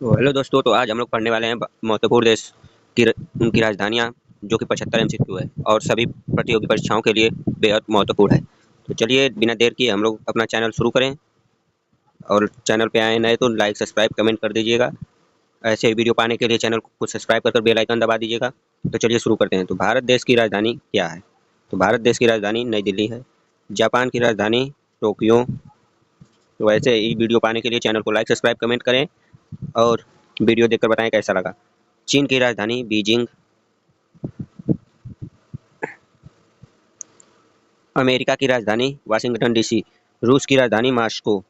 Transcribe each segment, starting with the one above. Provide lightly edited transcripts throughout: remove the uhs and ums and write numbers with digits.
तो हेलो दोस्तों, तो आज हम लोग पढ़ने वाले हैं महत्वपूर्ण देश की उनकी राजधानियाँ, जो कि 75 एमसीक्यू है और सभी प्रतियोगी परीक्षाओं के लिए बेहद महत्वपूर्ण है। तो चलिए बिना देर किए हम लोग अपना चैनल शुरू करें। और चैनल पे आए नए तो लाइक सब्सक्राइब कमेंट कर दीजिएगा। ऐसे ही वीडियो पाने के लिए चैनल को सब्सक्राइब कर बेल आइकन दबा दीजिएगा। तो चलिए शुरू करते हैं। तो भारत देश की राजधानी क्या है? तो भारत देश की राजधानी नई दिल्ली है। जापान की राजधानी टोक्यो। तो ऐसे ही वीडियो पाने के लिए चैनल को लाइक सब्सक्राइब कमेंट करें और वीडियो देखकर बताएं कैसा लगा। चीन की राजधानी बीजिंग। अमेरिका की राजधानी वाशिंगटन डीसी। रूस की राजधानी मास्को।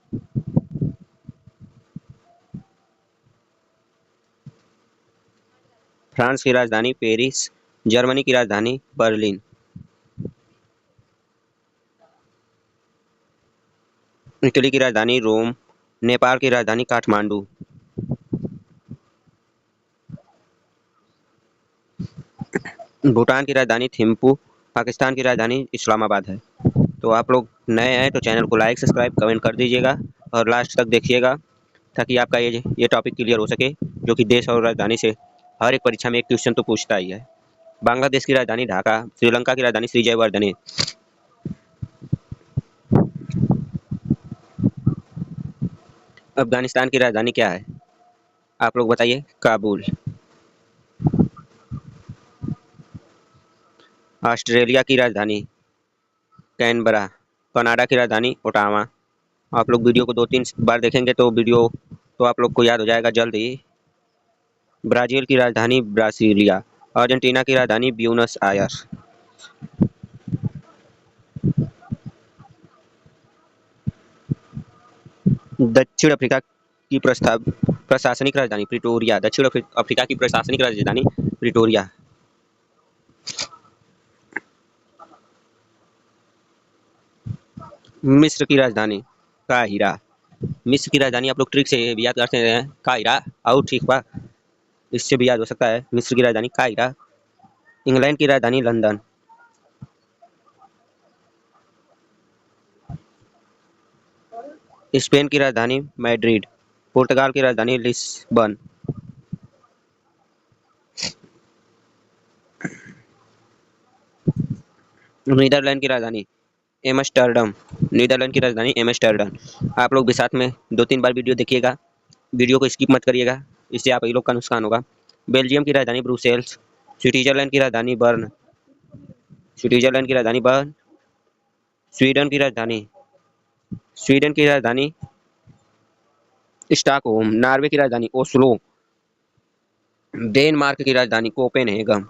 फ्रांस की राजधानी पेरिस। जर्मनी की राजधानी बर्लिन। इटली की राजधानी रोम। नेपाल की राजधानी काठमांडू। भूटान की राजधानी थिम्पू। पाकिस्तान की राजधानी इस्लामाबाद है। तो आप लोग नए हैं तो चैनल को लाइक सब्सक्राइब कमेंट कर दीजिएगा और लास्ट तक देखिएगा, ताकि आपका ये टॉपिक क्लियर हो सके, जो कि देश और राजधानी से हर एक परीक्षा में एक क्वेश्चन तो पूछता ही है। बांग्लादेश की राजधानी ढाका। श्रीलंका की राजधानी श्रीजयवर्धने। अफगानिस्तान की राजधानी क्या है? आप लोग बताइए। काबुल। ऑस्ट्रेलिया की राजधानी कैनबरा। कनाडा की राजधानी ओटावा। आप लोग वीडियो को 2-3 बार देखेंगे तो वीडियो तो आप लोग को याद हो जाएगा जल्द ही। ब्राजील की राजधानी ब्रासीलिया। अर्जेंटीना की राजधानी ब्यूनस आयर्स। दक्षिण अफ्रीका की प्रशासनिक राजधानी प्रिटोरिया। दक्षिण अफ्रीका की प्रशासनिक राजधानी प्रिटोरिया। मिस्र की राजधानी काहिरा। मिस्र की राजधानी आप लोग ट्रिक से भी याद कर सकते हैं, काहिरा। और ठीक बा, इससे भी याद हो सकता है। मिस्र की राजधानी काहिरा। इंग्लैंड की राजधानी लंदन। स्पेन की राजधानी मैड्रिड। पुर्तगाल की राजधानी लिस्बन। नीदरलैंड की राजधानी एम्स्टर्डम। नीदरलैंड की राजधानी एम्स्टर्डम। आप लोग भी साथ में 2-3 बार वीडियो देखिएगा, वीडियो को स्किप मत करिएगा, इससे आप ही लोग का नुकसान होगा। बेल्जियम की राजधानी ब्रुसेल्स। स्विट्जरलैंड की राजधानी बर्न। स्विट्जरलैंड की राजधानी बर्न। स्वीडन की राजधानी स्वीडन की राजधानी स्टॉकहोम। नॉर्वे की राजधानी ओस्लो। डेनमार्क की राजधानी कोपेनहेगन।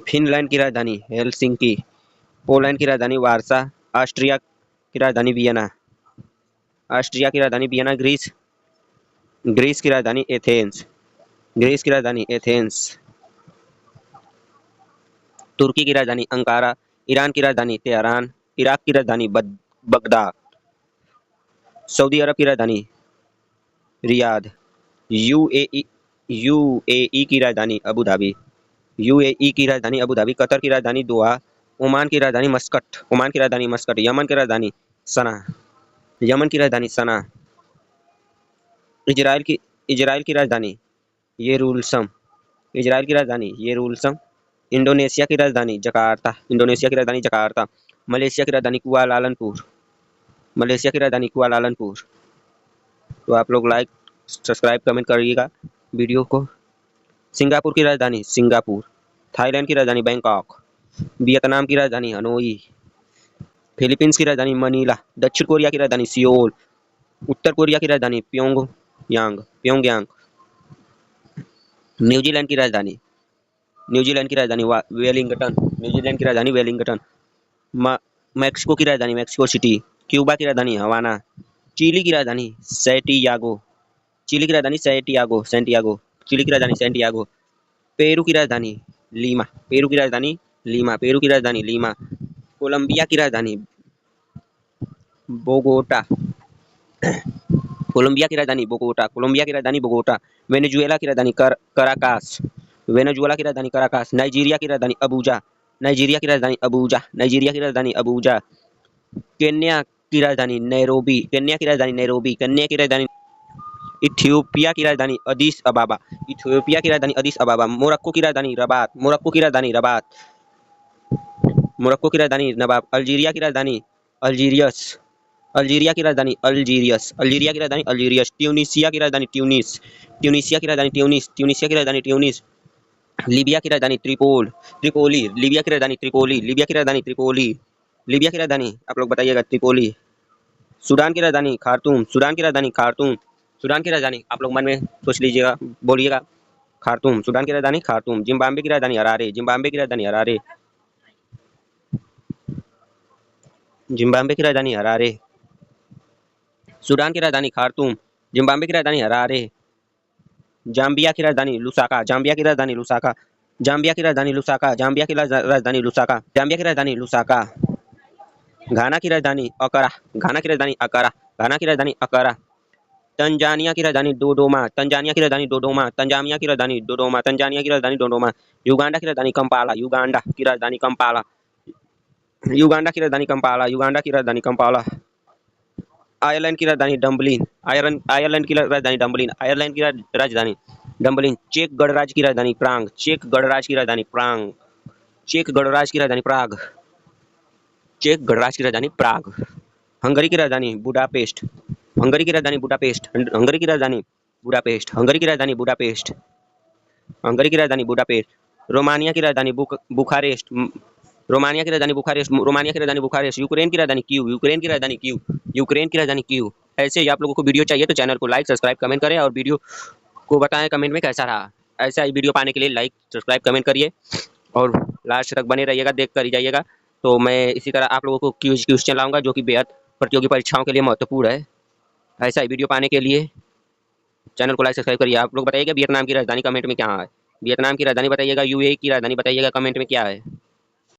फिनलैंड की राजधानी हेलसिंकी। पोलैंड की राजधानी वारसा। ऑस्ट्रिया की राजधानी वियना। ऑस्ट्रिया की राजधानी वियना। ग्रीस ग्रीस की राजधानी एथेंस। ग्रीस की राजधानी एथेंस। तुर्की की राजधानी अंकारा। ईरान की राजधानी तेहरान। इराक की राजधानी बगदाद। सऊदी अरब की राजधानी रियाद। यूएई यूएई की राजधानी अबू धाबी। यूएई की राजधानी अबू धाबी। कतर की राजधानी दोहा। ओमान की राजधानी मस्कट। यमन की राजधानी सना। यमन की राजधानी सना। इजराइल की इजराइल की राजधानी येरूशलम। इजराइल की राजधानी येरूशलम। इंडोनेशिया की राजधानी जकार्ता। इंडोनेशिया की राजधानी जकार्ता। मलेशिया की राजधानी कुआलालंपुर। मलेशिया की राजधानी कुआलालंपुर। तो आप लोग लाइक सब्सक्राइब कमेंट करिएगा वीडियो को। सिंगापुर की राजधानी सिंगापुर। थाईलैंड की राजधानी बैंकॉक। वियतनाम की राजधानी हनोई। फिलीपींस की राजधानी मनीला। दक्षिण कोरिया की राजधानी सियोल। उत्तर कोरिया की राजधानी प्योंगयांग। न्यूजीलैंड की राजधानी वेलिंगटन। न्यूजीलैंड की राजधानी वेलिंगटन। मैक्सिको की राजधानी मैक्सिको सिटी। क्यूबा की राजधानी हवाना। चिली की राजधानी सैंटियागो। चिली की राजधानी सैंटियागो। चिली की राजधानी सैंटियागो। पेरू की राजधानी पेरू की राजधानी लीमा। कोलंबिया की राजधानी बोगोटा। कोलंबिया की राजधानी बोगोटा। वेनेजुएला की राजधानी कराकास। नाइजीरिया की राजधानी अबूजा। केन्या की राजधानी नैरोबी। इथियोपिया की राजधानी अदीस अबाबा। इथियोपिया की राजधानी अदीस अबाबा। मोरक्को की राजधानी रबात। मोरक्को की राजधानी रबात। मोरक्को की राजधानी नबाब। अल्जीरिया की राजधानी अल्जीरियस। अल्जीरिया की राजधानी अल्जीरियस। अल्जीरिया की राजधानी अल्जीरियस। ट्यूनीसिया की राजधानी ट्यूनिस। ट्यूनीसिया की राजधानी ट्यूनिस। ट्यूनीसिया की राजधानी ट्यूनिस। लीबिया की राजधानी त्रिपोली। लीबिया की राजधानी त्रिपोली। लीबिया की राजधानी त्रिपोली। लीबिया की राजधानी आप लोग बताइएगा त्रिपोली। सूडान की राजधानी खार्तूम। सूडान की राजधानी खार्तूम। सूडान की राजधानी आप लोग मन में सोच लीजिएगा, बोलिएगा खार्तूम। सूडान की राजधानी खार्तूम। जिम्बाब्वे की राजधानी हरारे। जिम्बाब्वे की राजधानी हरारे। जिम्बाब्वे की राजधानी हरारे। सूडान की राजधानी खार्तूम। जिम्बाब्वे की राजधानी हरारे। जाम्बिया की राजधानी लुसाका। जाम्बिया की राजधानी लुसाका। जाम्बिया की राजधानी लुसाका। जाम्बिया की राजधानी लुसाका। जाम्बिया की राजधानी लुसाका। घाना की राजधानी अकरा। घाना की राजधानी अकरा। घाना की राजधानी अकरा। तंजानिया की राजधानी डोडोमा। तंजानिया की राजधानी डोडोमा। तंजानिया की राजधानी डोडोमा। तंजानिया की राजधानी डोडोमा। युगांडा की राजधानी कंपाला। युगांडा की राजधानी कंपाला। युगांडा की राजधानी कंपाला। युगांडा की राजधानी कंपाला। आयरलैंड की राजधानी डम्बलिन। आयरलैंड की राजधानी डम्बलिन। आयरलैंड की राजधानी डम्बलिन। चेक गणराज्य की राजधानी प्राग। चेक गणराज्य की राजधानी प्राग। चेक गणराज्य की राजधानी प्राग। चेक गणराज्य की राजधानी प्राग। हंगरी की राजधानी बुडापेस्ट। हंगरी की राजधानी बुडापेस्ट। हंगरी की राजधानी बुडापेस्ट। हंगरी की राजधानी बुडापेस्ट। हंगरी की राजधानी बुडापेस्ट। रोमानिया की राजधानी बुखारेस्ट। रोमानिया की राजधानी बुखारेस्ट। रोमानिया की राजधानी बुखारेस्ट। यूक्रेन की राजधानी कीव। यूक्रेन की राजधानी कीव। यूक्रेन की राजधानी कीव। ऐसे ही आप लोगों को वीडियो चाहिए तो चैनल को लाइक सब्सक्राइब कमेंट करें और वीडियो को बताएं कमेंट में कैसा रहा। ऐसा ही वीडियो पाने के लिए लाइक सब्सक्राइब कमेंट करिए और लास्ट तक बने रहिएगा, देख कर ही जाइएगा। तो मैं इसी तरह आप लोगों को क्वेश्चन लाऊंगा जो कि बेहद प्रतियोगी परीक्षाओं के लिए महत्वपूर्ण है। ऐसा ही वीडियो पाने के लिए चैनल को लाइक सब्सक्राइब करिए। आप लोग बताइएगा वियतनाम की राजधानी कमेंट में क्या है। वियतनाम की राजधानी बताइएगा। यूएई की राजधानी बताइएगा कमेंट में क्या है।